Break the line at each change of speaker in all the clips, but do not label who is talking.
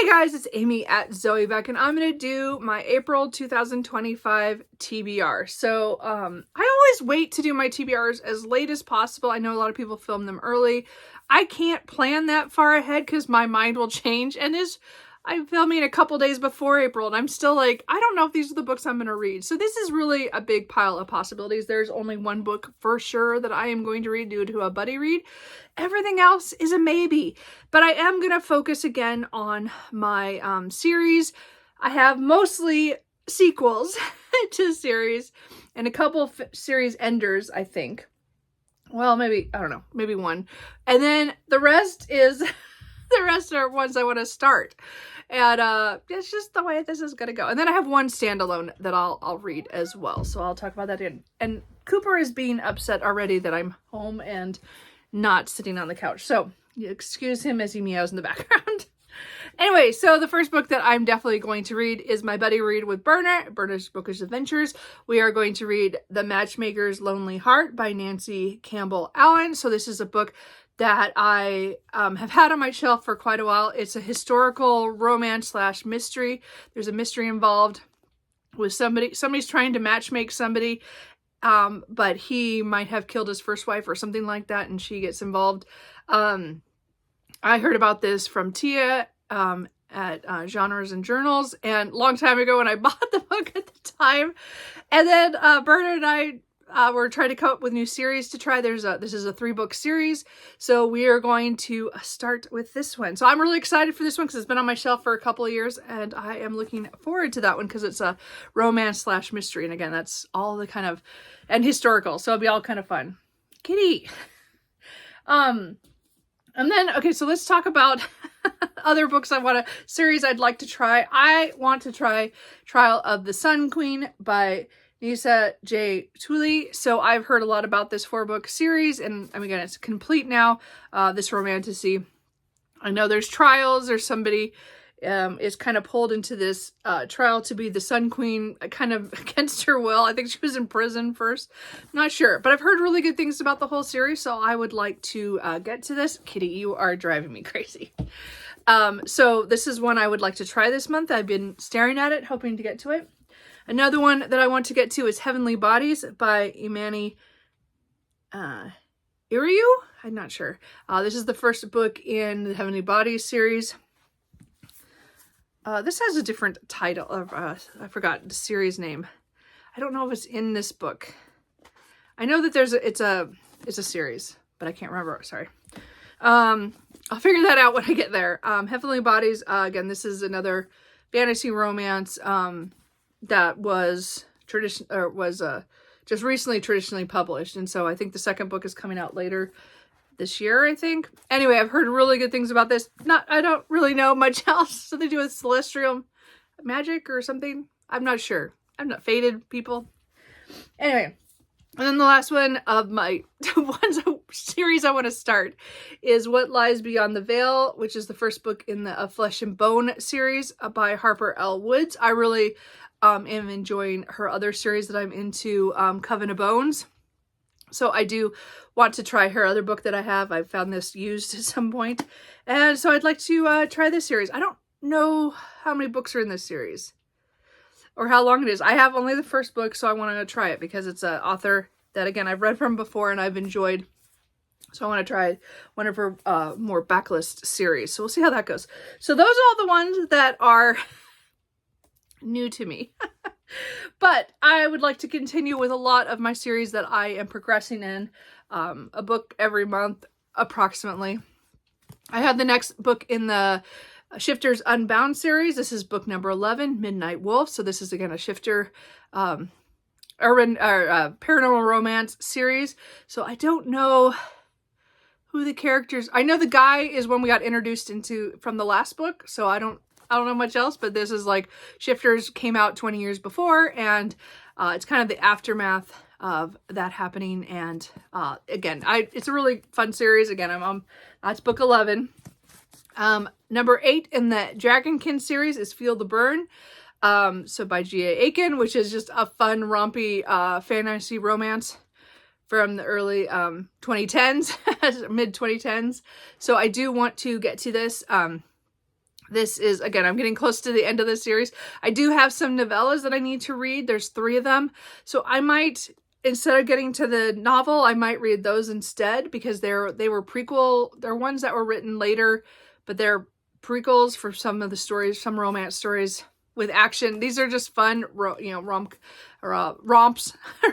Hey guys, it's Amy at Zoe Beck, and I'm going to do my April 2025 TBR. So, I always wait to do my TBRs as late as possible. I know a lot of people film them early. I can't plan that far ahead because my mind will change, and I'm filming a couple days before April, and I'm still like, I don't know if these are the books I'm going to read. So this is really a big pile of possibilities. There's only one book for sure that I am going to read due to a buddy read. Everything else is a maybe, but I am going to focus again on my series. I have mostly sequels to series and a couple series enders, I think. Well, maybe, I don't know, maybe one. And then the rest are ones I want to start. And it's just the way this is going to go. And then I have one standalone that I'll read as well. So I'll talk about that in. And Cooper is being upset already that I'm home and not sitting on the couch. So you excuse him as he meows in the background. Anyway, so the first book that I'm definitely going to read is my buddy read with Berner's Bookish Adventures. We are going to read The Matchmaker's Lonely Heart by Nancy Campbell Allen. So this is a book that I have had on my shelf for quite a while. It's a historical romance / mystery. There's a mystery involved with somebody's trying to matchmake somebody, but he might have killed his first wife or something like that, and she gets involved. I heard about this from Tia at Genres and Journals, and a long time ago when I bought the book at the time. And then Berna and I we're trying to come up with new series to try. This is a 3-book series, so we are going to start with this one. So I'm really excited for this one because it's been on my shelf for a couple of years, and I am looking forward to that one because it's a romance / mystery, and again, that's all the kind of, and historical, so it'll be all kind of fun. Kitty. And then, okay, so let's talk about other books series I'd like to try. I want to try Trial of the Sun Queen by Nisa J. Tooley. So I've heard a lot about this 4-book series, and again, it's complete now, this romantasy. I know there's trials, or somebody is kind of pulled into this trial to be the Sun Queen, kind of against her will. I think she was in prison first. Not sure, but I've heard really good things about the whole series, so I would like to get to this. Kitty, you are driving me crazy. So this is one I would like to try this month. I've been staring at it, hoping to get to it. Another one that I want to get to is Heavenly Bodies by Imani Iriu. I'm not sure. This is the first book in the Heavenly Bodies series. This has a different title of, I forgot the series name. I don't know if it's in this book. I know that it's a series, but I can't remember. Sorry. I'll figure that out when I get there. Heavenly Bodies, again, this is another fantasy romance, that was just recently traditionally published. And so I think the second book is coming out later this year, I think. Anyway, I've heard really good things about this. I don't really know much else. Something to do with celestial magic or something. I'm not sure. I'm not fated, people. Anyway, and then the last one of my series I want to start is What Lies Beyond the Veil, which is the first book in the Flesh and Bone series by Harper L. Woods. I really am enjoying her other series that I'm into, Coven of Bones. So I do want to try her other book that I have. I found this used at some point. And so I'd like to try this series. I don't know how many books are in this series or how long it is. I have only the first book, so I want to try it because it's an author that, again, I've read from before and I've enjoyed. So I want to try one of her more backlist series. So we'll see how that goes. So those are all the ones that are new to me. But I would like to continue with a lot of my series that I am progressing in, a book every month approximately. I have the next book in the Shifters Unbound series. This is book number 11, Midnight Wolf. So this is again a shifter paranormal romance series. So I don't know who the characters. I know the guy is one we got introduced into from the last book. So I don't know much else, but this is like Shifters came out 20 years before, and it's kind of the aftermath of that happening. And again, it's a really fun series. Again, I'm on, that's book 11. Number 8 in the Dragonkin series is Feel the Burn. So by G.A. Aiken, which is just a fun, rompy fantasy romance from the early 2010s, mid 2010s. So I do want to get to this. This is, again, I'm getting close to the end of the series. I do have some novellas that I need to read. There's 3 of them. So I might, instead of getting to the novel, I might read those instead, because they were prequel. They're ones that were written later, but they're prequels for some of the stories, some romance stories with action. These are just fun, romps,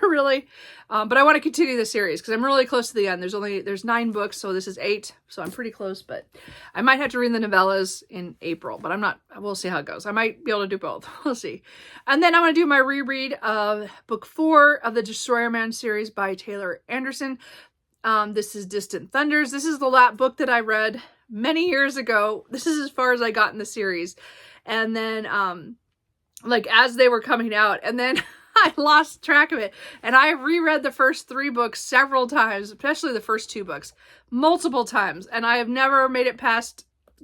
really. But I want to continue the series because I'm really close to the end. There's 9 books, so this is 8, so I'm pretty close. But I might have to read the novellas in April, but I'm not. We'll see how it goes. I might be able to do both. We'll see. And then I'm going to do my reread of book 4 of the Destroyer Man series by Taylor Anderson. This is Distant Thunders. This is the book that I read many years ago. This is as far as I got in the series. And then, like, as they were coming out, and then I lost track of it. And I reread the first 3 books several times, especially the first 2 books, multiple times. And I have never made it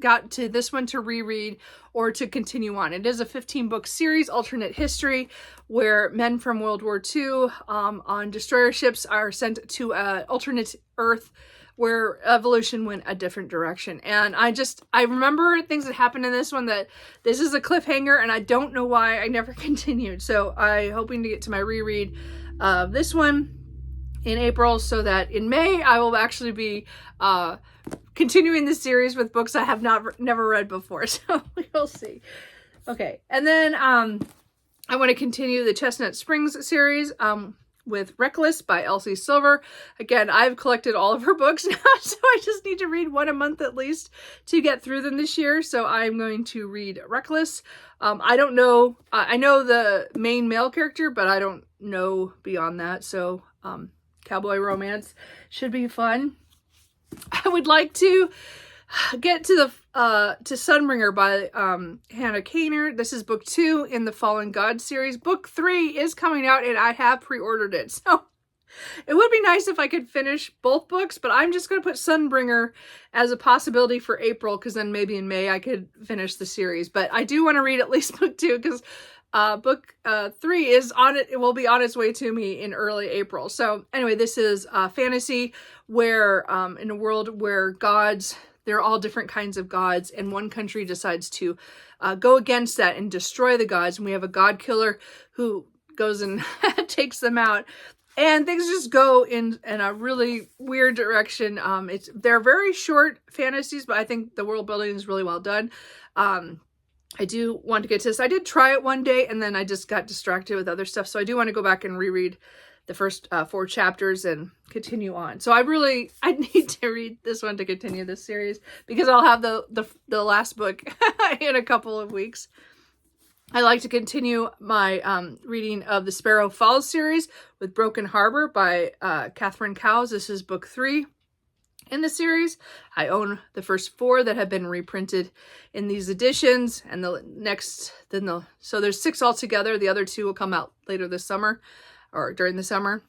got to this one to reread or to continue on. It is a 15-book series, alternate history, where men from World War II on destroyer ships are sent to an alternate Earth where evolution went a different direction. And I remember things that happened in this one that this is a cliffhanger, and I don't know why I never continued. So I'm hoping to get to my reread of this one in April, so that in May I will actually be continuing the series with books I have never read before. So we'll see. Okay, and then I want to continue the Chestnut Springs series with Reckless by Elsie Silver. Again, I've collected all of her books now, so I just need to read 1 a month at least to get through them this year. So I'm going to read Reckless. I don't know. I know the main male character, but I don't know beyond that. So cowboy romance should be fun. I would like to get to Sunbringer by Hannah Kaner. This is book 2 in the Fallen God series. Book 3 is coming out, and I have pre-ordered it. So it would be nice if I could finish both books, but I'm just going to put Sunbringer as a possibility for April, because then maybe in May I could finish the series. But I do want to read at least book 2, because book 3 is on it. It will be on its way to me in early April. So anyway, this is fantasy where in a world where gods, there are all different kinds of gods, and one country decides to go against that and destroy the gods. And we have a god killer who goes and takes them out. And things just go in a really weird direction. They're very short fantasies, but I think the world building is really well done. I do want to get to this. I did try it one day, and then I just got distracted with other stuff. So I do want to go back and reread the first 4 chapters and continue on. So I need to read this one to continue this series, because I'll have the last book in a couple of weeks. I like to continue my reading of the Sparrow Falls series with Broken Harbor by Catherine Cowles. This is book 3 in the series. I own the first 4 that have been reprinted in these editions, and so there's 6 altogether. The other 2 will come out later this summer, or during the summer.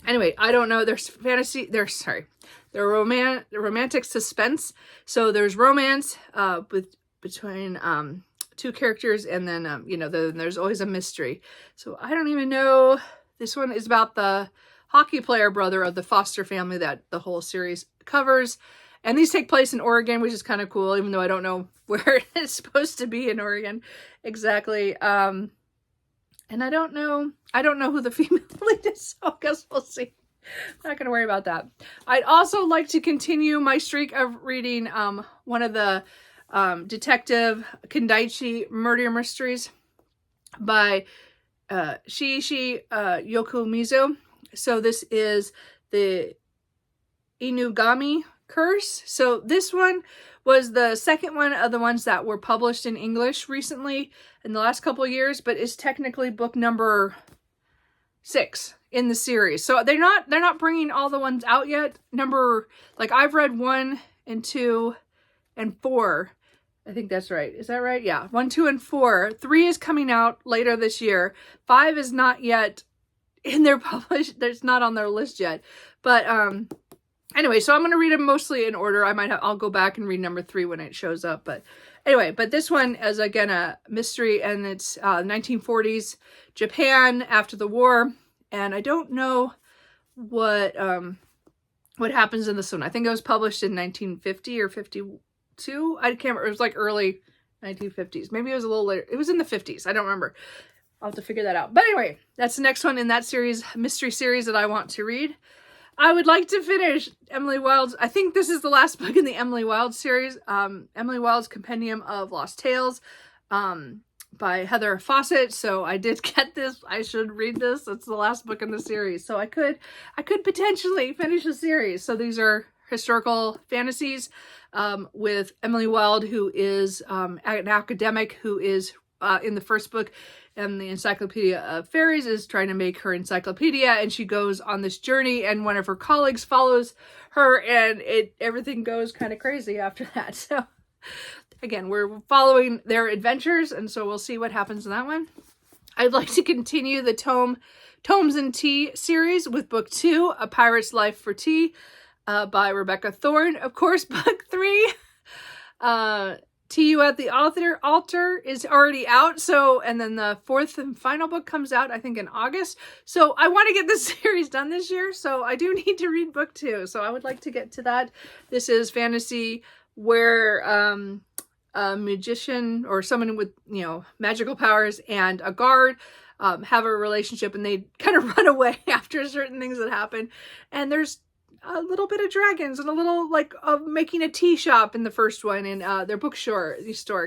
Anyway, I don't know. There's fantasy. There's romantic suspense. So there's romance between 2 characters, and then then there's always a mystery. So I don't even know. This one is about the hockey player brother of the foster family that the whole series covers. And these take place in Oregon, which is kind of cool, even though I don't know where it's supposed to be in Oregon exactly. And I don't know who the female lead is, so I guess we'll see. I'm not going to worry about that. I'd also like to continue my streak of reading one of the Detective Kandaichi murder mysteries by Shiichi Yokomizo. So this is the Inugami Curse. So this one was the second one of the ones that were published in English recently in the last couple of years, but is technically book number 6 in the series. So they're not bringing all the ones out yet. I've read 1 and 2 and 4. I think that's right. Is that right? Yeah. 1, 2, and 4. 3 is coming out later this year. 5 is not yet in their published. It's not on their list yet. But anyway, so I'm going to read them mostly in order. I'll go back and read number 3 when it shows up. But anyway, this one is again a mystery, and it's 1940s Japan after the war. And I don't know what happens in this one. I think it was published in 1950 or 52. I can't remember. It was like early 1950s. Maybe it was a little later. It was in the 50s. I don't remember. I'll have to figure that out. But anyway, that's the next one in that series, mystery series, that I want to read. I would like to finish Emily Wilde's, I think this is the last book in the Emily Wilde series, Emily Wilde's Compendium of Lost Tales, by Heather Fawcett. So I did get this. I should read this. It's the last book in the series. So I could potentially finish the series. So these are historical fantasies, with Emily Wilde, who is an academic who is in the first book, and the Encyclopedia of Fairies is trying to make her encyclopedia, and she goes on this journey, and one of her colleagues follows her, and everything goes kind of crazy after that. So again, we're following their adventures, and so we'll see what happens in that one. I'd like to continue the Tomes and Tea series with book 2, A Pirate's Life for Tea, by Rebecca Thorne. Of course, book 3, See You at the Altar is already out. So, and then the 4th and final book comes out, I think, in August. So I want to get this series done this year. So I do need to read book 2. So I would like to get to that. This is fantasy where a magician or someone with, magical powers and a guard have a relationship, and they kind of run away after certain things that happen. And there's a little bit of dragons and a little of making a tea shop in the first one, and their bookstore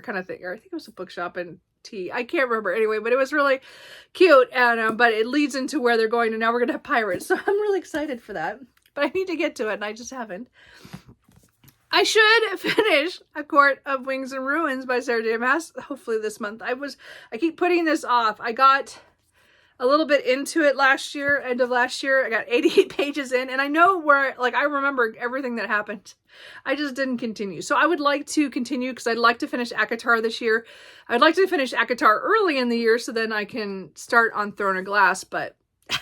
kind of thing, or I think it was a bookshop and tea. I can't remember anyway, but it was really cute, and but it leads into where they're going, and now we're gonna have pirates. So I'm really excited for that, but I need to get to it, and I just haven't. I should finish A Court of Wings and Ruins by Sarah J. Maas hopefully this month. I keep putting this off. I got a little bit into it last year, end of last year. I got 88 pages in, and I know where, I remember everything that happened. I just didn't continue. So I would like to continue because I'd like to finish ACOTAR this year. I'd like to finish ACOTAR early in the year so then I can start on Throne of Glass, but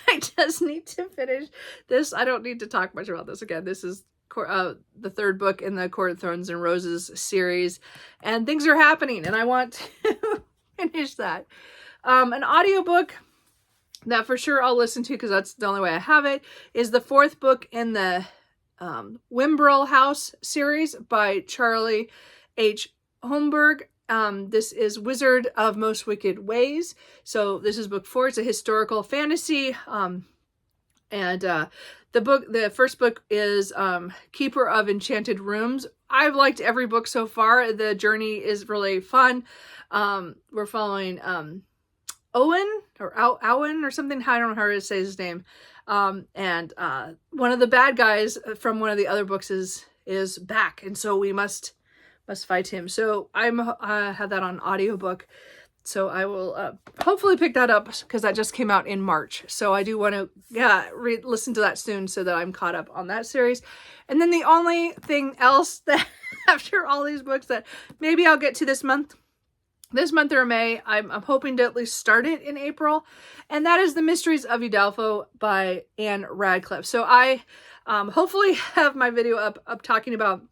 I just need to finish this. I don't need to talk much about this again. This is the 3rd book in the Court of Thorns and Roses series, and things are happening, and I want to finish that. An audiobook that for sure I'll listen to because that's the only way I have it, is the 4th book in the Wimbrel House series by Charlie H. Holmberg. This is Wizard of Most Wicked Ways. So this is book 4. It's a historical fantasy. The first book is Keeper of Enchanted Rooms. I've liked every book so far. The journey is really fun. We're following Owen or Owen or something. I don't know how to say his name. And one of the bad guys from one of the other books is back, and so we must fight him. So I have that on audiobook. So I will hopefully pick that up because that just came out in March. So I do want to listen to that soon so that I'm caught up on that series. And then the only thing else that after all these books that maybe I'll get to this month or May, I'm hoping to at least start it in April, and that is The Mysteries of Udolpho by Anne Radcliffe. So I hopefully have my video up talking about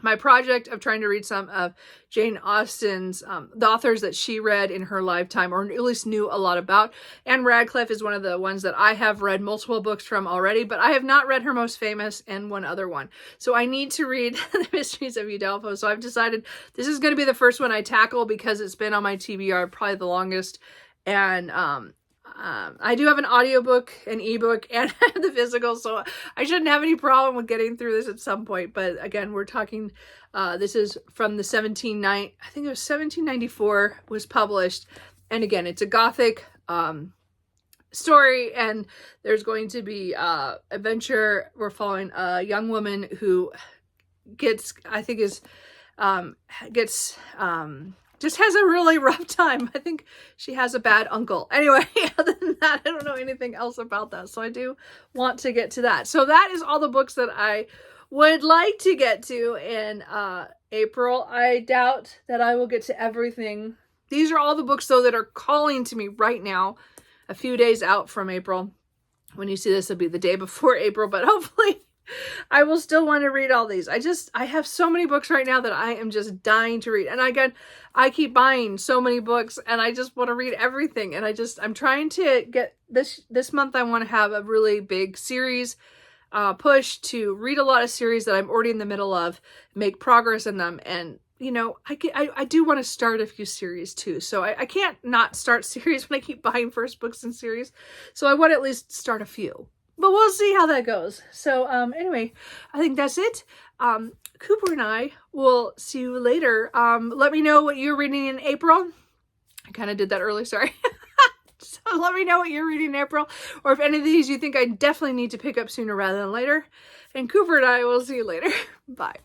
my project of trying to read some of Jane Austen's, the authors that she read in her lifetime, or at least knew a lot about. Anne Radcliffe is one of the ones that I have read multiple books from already, but I have not read her most famous and one other one. So I need to read The Mysteries of Udolpho. So I've decided this is going to be the first one I tackle because it's been on my TBR probably the longest. And I do have an audiobook, an ebook, and the physical, so I shouldn't have any problem with getting through this at some point. But again, we're talking, this is from the I think it was 1794 was published. And again, it's a Gothic story, and there's going to be adventure. We're following a young woman who just has a really rough time. I think she has a bad uncle. Anyway, other than that, I don't know anything else about that. So I do want to get to that. So that is all the books that I would like to get to in April. I doubt that I will get to everything. These are all the books, though, that are calling to me right now, a few days out from April. When you see this, it'll be the day before April, but hopefully I will still want to read all these. I have so many books right now that I am just dying to read. And again, I keep buying so many books and I just want to read everything. And I'm trying to get this month. I want to have a really big series push to read a lot of series that I'm already in the middle of, make progress in them, and you know, I do want to start a few series too. So I can't not start series when I keep buying first books in series. So I want to at least start a few. But we'll see how that goes. So anyway, I think that's it. Cooper and I will see you later. Let me know what you're reading in April. I kind of did that early, sorry. So let me know what you're reading in April, or if any of these you think I definitely need to pick up sooner rather than later. And Cooper and I will see you later. Bye.